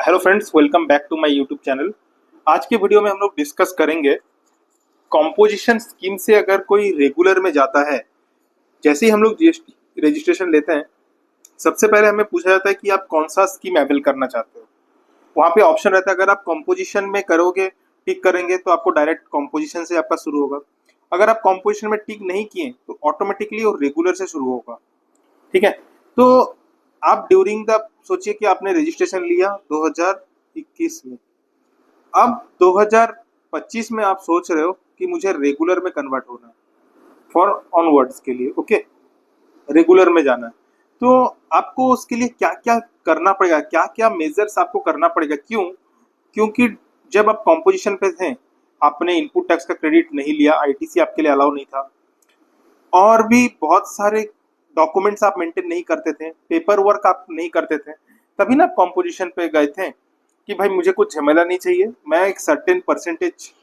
Hello friends, welcome back to my YouTube channel. आज के video में हम लोग डिस्कस करेंगे कॉम्पोजिशन स्कीम से अगर कोई रेगुलर में जाता है। जैसे ही हम लोग जीएसटी रजिस्ट्रेशन लेते हैं, सबसे पहले हमें पूछा जाता है कि आप कौन सा स्कीम अवेल करना चाहते हो। वहाँ पे ऑप्शन रहता है, अगर आप कॉम्पोजिशन में करोगे, टिक करेंगे तो आपको डायरेक्ट कॉम्पोजिशन से आपका शुरू होगा। अगर आप कॉम्पोजिशन में टिक नहीं किए तो ऑटोमेटिकली वो रेगुलर से शुरू होगा। ठीक है, तो आप ड्यूरिंग द सोचिए कि आपने रजिस्ट्रेशन लिया 2021 में, अब 2025 में आप सोच रहे हो कि मुझे रेगुलर में कन्वर्ट होना है फॉर ऑनवर्ड्स के लिए। ओके, रेगुलर में जाना है तो आपको उसके लिए क्या क्या करना पड़ेगा, क्या क्या मेजर्स आपको करना पड़ेगा। क्योंकि जब आप कॉम्पोजिशन पे थे, आपने इनपुट टैक्स का क्रेडिट नहीं लिया, आईटीसी आपके लिए अलाउ नहीं था, और भी बहुत सारे डॉक्यूमेंट्स आप मेंटेन नहीं करते थे, पेपर वर्क आप नहीं करते थे, तभी ना कॉम्पोजिशन पे गए थे कि भाई मुझे कुछ झमेला नहीं चाहिए, मैं एक सर्टेन परसेंटेज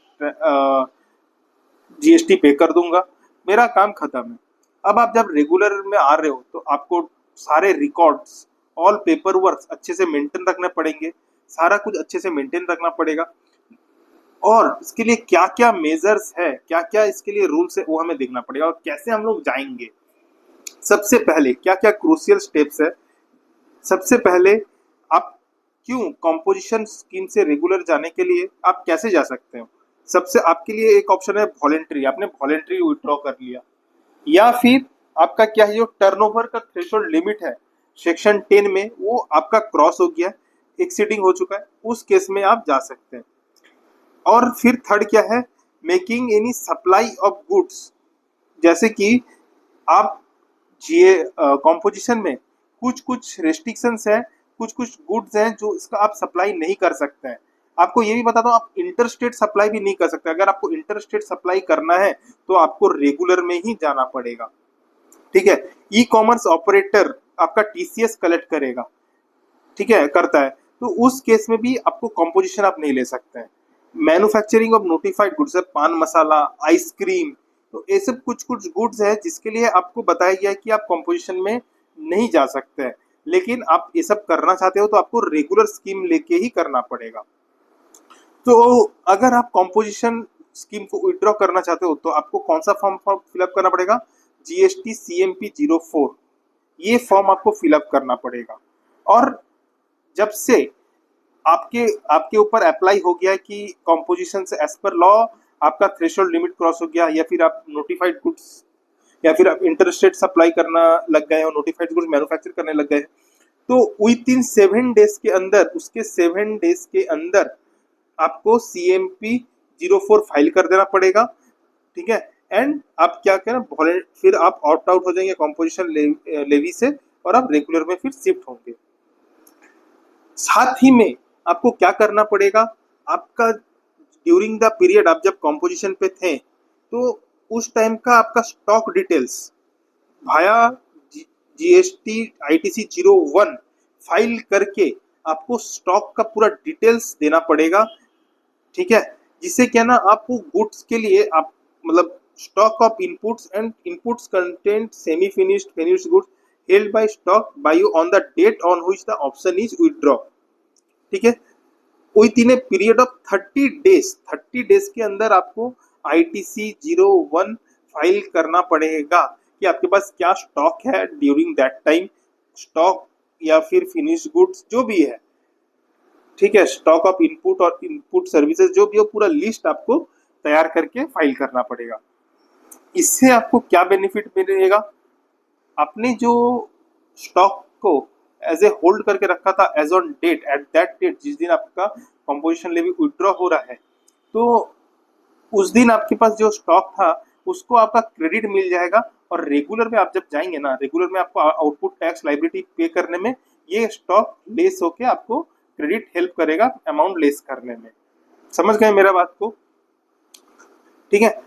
जीएसटी पे कर दूंगा, मेरा काम खत्म है। अब आप जब रेगुलर में आ रहे हो तो आपको सारे रिकॉर्ड्स, ऑल पेपर वर्क अच्छे से मेंटेन रखने पड़ेंगे, सारा कुछ अच्छे से मेंटेन रखना पड़ेगा। और इसके लिए क्या क्या मेजर्स है, क्या क्या इसके लिए रूल्स है, वो हमें देखना पड़ेगा और कैसे हम लोग जाएंगे। सबसे पहले क्या क्या क्रूशियल स्टेप्स है। सबसे पहले आप क्यों कॉम्पोजिशन स्कीम से रेगुलर जाने के लिए आप कैसे जा सकते हो। सबसे आपके लिए एक ऑप्शन है वॉलेंट्री, आपने वॉलेंट्री विड्रॉ कर लिया, या फिर आपका क्या है, जो टर्नओवर का थ्रेशोल्ड लिमिट है सेक्शन 10 में, वो आपका क्रॉस हो गया, एक्सीडिंग हो चुका है, उस केस में आप जा सकते हैं। और फिर थर्ड क्या है, making any supply of goods, जैसे कि आप जीए कॉम्पोजिशन में कुछ कुछ रेस्ट्रिक्शंस है, कुछ कुछ गुड्स हैं जो इसका आप सप्लाई नहीं कर सकते हैं। आपको ये भी बता दो, आप इंटर स्टेट सप्लाई भी नहीं कर सकते। अगर आपको इंटर स्टेट सप्लाई करना है तो आपको रेगुलर में ही जाना पड़ेगा। ठीक है, ई कॉमर्स ऑपरेटर आपका टीसीएस कलेक्ट करेगा, ठीक है, करता है, तो उस केस में भी आपको कॉम्पोजिशन आप नहीं ले सकते हैं। मैन्युफैक्चरिंग ऑफ नोटिफाइड गुड्स है, पान मसाला, आइसक्रीम, तो ये सब कुछ कुछ गुड्स है जिसके लिए आपको बताया गया है कि आप कॉम्पोजिशन में नहीं जा सकते हैं। लेकिन आप ये सब करना चाहते हो तो आपको रेगुलर स्कीम लेके ही करना पड़ेगा। तो अगर आप कॉम्पोजिशन स्कीम को विड्रॉ करना चाहते हो तो आपको कौन सा फॉर्म फिलअप करना पड़ेगा, जीएसटी CMP 04, ये फॉर्म आपको फिलअप करना पड़ेगा। और जब से आपके आपके ऊपर अप्लाई हो गया कि कॉम्पोजिशन से एज पर लॉ आपका थ्रेशोल्ड लिमिट क्रॉस हो गया, या फिर आप नोटिफाइड गुड्स, या फिर आप इंटरस्टेट सप्लाई करना लग गए हो, नोटिफाइड गुड्स मैन्युफैक्चर करने लग गए, तो विद इन 7 डेज के अंदर, उसके 7 डेज के अंदर आपको CMP 04 फाइल कर देना पड़ेगा। ठीक है, एंड आप क्या करें, फिर आप ऑप्ट आउट हो जाएंगे कॉम्पोजिशन लेवी से और आप रेगुलर में फिर शिफ्ट होंगे। साथ ही में आपको क्या करना पड़ेगा, आपका ड्यूरिंग द पीरियड आप जब कॉम्पोजिशन पे थे तो उस टाइम का आपका स्टॉक डिटेल्स भाया जीएसटी आईटीसी 01 फाइल करके आपको स्टॉक का पूरा डिटेल्स देना पड़ेगा। ठीक है, जिससे क्या ना आपको गुड्स के लिए आप मतलब stock of inputs and inputs content semi finished finished goods held by stock by you on the date on which the option is withdraw। ठीक है, with in a period of 30 days के अंदर आपको ITC 01 file करना पड़ेगा कि आपके पास क्या स्टॉक है ड्यूरिंग दैट टाइम, स्टॉक या फिर फिनिश गुड्स जो भी है। ठीक है, स्टॉक ऑफ इनपुट और इनपुट सर्विसेज जो भी हो, पूरा लिस्ट आपको तैयार करके फाइल करना पड़ेगा। इससे आपको क्या बेनिफिट मिलेगा, आपने जो स्टॉक को एज ए होल्ड करके रखा था as on date, at that date जिस दिन आपका कॉम्पोजिशन लेवी विड्रॉ हो रहा है, तो उस दिन आपके पास जो स्टॉक था उसको आपका क्रेडिट मिल जाएगा। और रेगुलर में आप जब जाएंगे ना, रेगुलर में आपको आउटपुट टैक्स लाइबिलिटी पे करने में ये स्टॉक लेस होके आपको क्रेडिट हेल्प करेगा अमाउंट लेस करने में। समझ गए मेरा बात को। ठीक है,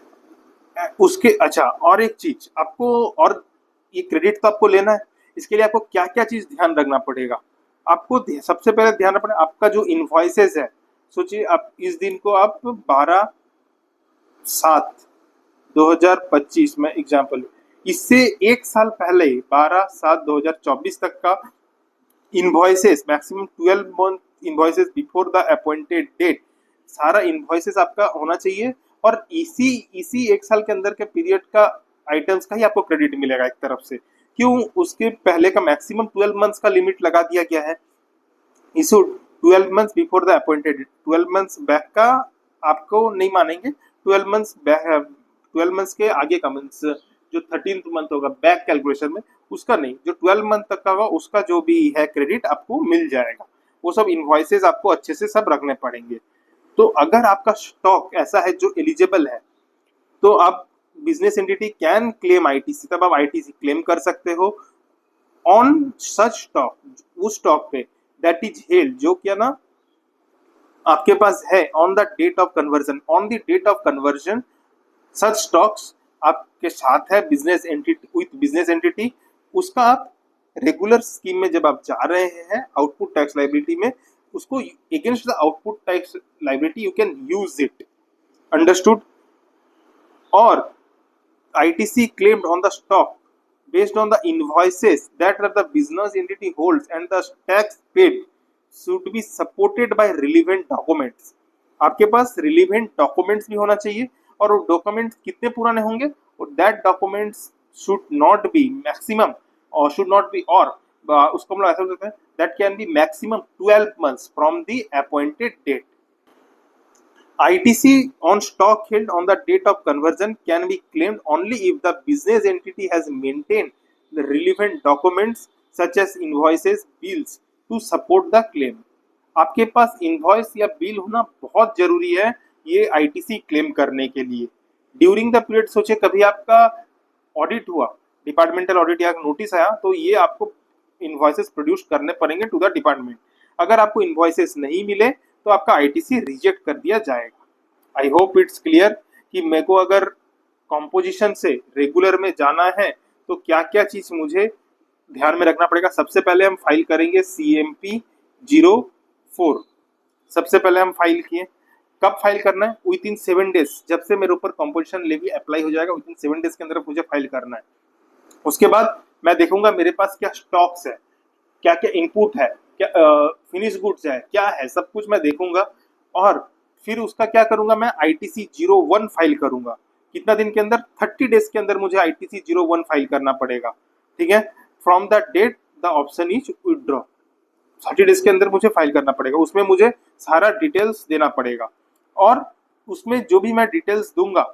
उसके अच्छा और एक चीज आपको, और ये क्रेडिट तो आपको लेना है, इसके लिए आपको क्या क्या चीज ध्यान रखना पड़ेगा। आपको सबसे पहले ध्यान रखना पड़ेगा आपका जो इनवॉइसेस है। सोचिए आप इस दिन को आप 12/7/2025 में एग्जाम्पल, इससे एक साल पहले 12/7/2024 तक का invoices, maximum 12 month invoices before the appointed date, सारा इन्वॉइसेस आपका होना चाहिए और इसी एक साल के अंदर के पीरियड का आइटम्स का ही आपको क्रेडिट मिलेगा एक तरफ से। क्यों? उसके पहले का मैक्सिमम 12 मंथ्स का लिमिट लगा दिया गया है। Issue 12 months before the appointed, 12 months back का आपको नहीं मानेंगे, 12 मंथ्स बैक, 12 मंथ्स के आगे का मीन्स जो 13th मंथ होगा बैक कैलकुलेशन में, उसका नहीं, जो 12 मंथ तक का होगा उसका जो भी है क्रेडिट आपको मिल जाएगा। वो सब इन्वॉइसेस आपको अच्छे से सब रखने पड़ेंगे। तो अगर आपका स्टॉक ऐसा है जो एलिजिबल है तो आप business entity can claim ITC, तब आप आईटीसी क्लेम कर सकते हो ऑन सच स्टॉक, उस स्टॉक पे दैट इज हेल्ड, जो क्या ना आपके पास है on the date of conversion, on the date of conversion such stocks आपके साथ है business entity, with business entity, उसका आप रेगुलर स्कीम में जब आप जा रहे हैं आउटपुट टैक्स लाइबिलिटी में, उसको against the output tax liability you can use it, understood. और ITC claimed on the stock based on the invoices that the business entity holds and the tax paid should be supported by relevant documents। आपके पास relevant documents भी होना चाहिए और वो documents कितने पुराने होंगे, और that documents should not be maximum or should not be, और उसको हम लोग ऐसा बोलते हैं that can be maximum 12 months from the appointed date। ITC on stock held on the date of conversion can be claimed only if the business entity has maintained the relevant documents such as invoices, bills to support the claim। आपके पास invoice या bill होना बहुत जरूरी है ये ITC claim करने के लिए। ड्यूरिंग द पीरियड, सोचे कभी आपका ऑडिट हुआ, डिपार्टमेंटल ऑडिट या नोटिस आया, तो ये आपको इनवॉइसेस प्रोड्यूस करने पड़ेंगे टू द डिपार्टमेंट। अगर आपको इनवॉइसेस नहीं मिले तो आपका आईटीसी रिजेक्ट कर दिया जाएगा। आई होप इट्स क्लियर कि मेरे को अगर कॉम्पोजिशन से रेगुलर में जाना है तो क्या क्या चीज मुझे ध्यान में रखना पड़ेगा। सबसे पहले हम फाइल करेंगे CMP 04। सबसे पहले हम फाइल किए, कब फाइल करना है? विद इन 7 डेज, जब से मेरे ऊपर कॉम्पोजिशन लेवी अप्लाई हो जाएगा, विद इन 7 डेज के अंदर मुझे फाइल करना है। उसके बाद मैं देखूंगा मेरे पास क्या स्टॉक्स है, क्या क्या इनपुट है, क्या फिनिश गुड्स है, क्या है, सब कुछ मैं देखूंगा। और फिर उसका क्या करूंगा, मैं ITC 01 फाइल करूंगा। कितना दिन के अंदर? 30 डेज के अंदर मुझे ITC 01 फाइल करना पड़ेगा, ठीक है। From the date the option is withdraw, 30 days के अंदर मुझे फाइल करना पड़ेगा। उसमें मुझे सारा डिटेल्स देना पड़ेगा और उसमें जो भी मैं डिटेल्स दूंगा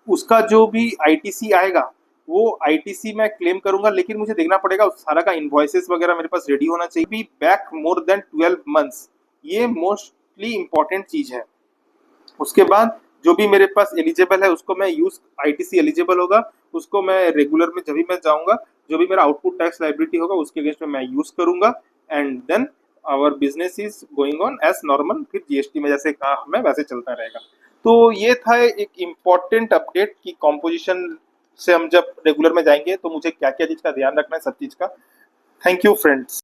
उसका जो भी ITC आएगा वो ITC मैं क्लेम करूंगा, लेकिन मुझे देखना पड़ेगा उस सारा का इनवॉइसेस वगैरह मेरे पास रेडी होना चाहिए। Be back more than 12 months, ये मोस्टली इंपॉर्टेंट चीज है। उसके बाद जो भी मेरे पास एलिजिबल है उसको मैं यूज, ITC एलिजिबल होगा उसको मैं रेगुलर में जब भी मैं जाऊंगा, जो भी मेरा आउटपुट टैक्स लाइबिलिटी होगा उसके अगेंस्ट में मैं यूज करूंगा। And then our business is going on as normal, फिर GST में जैसे कहा हमें वैसे चलता रहेगा। तो ये था एक इम्पॉर्टेंट अपडेट कि कॉम्पोजिशन से हम जब रेगुलर में जाएंगे तो मुझे क्या क्या चीज का ध्यान रखना है, सब चीज का। Thank you friends.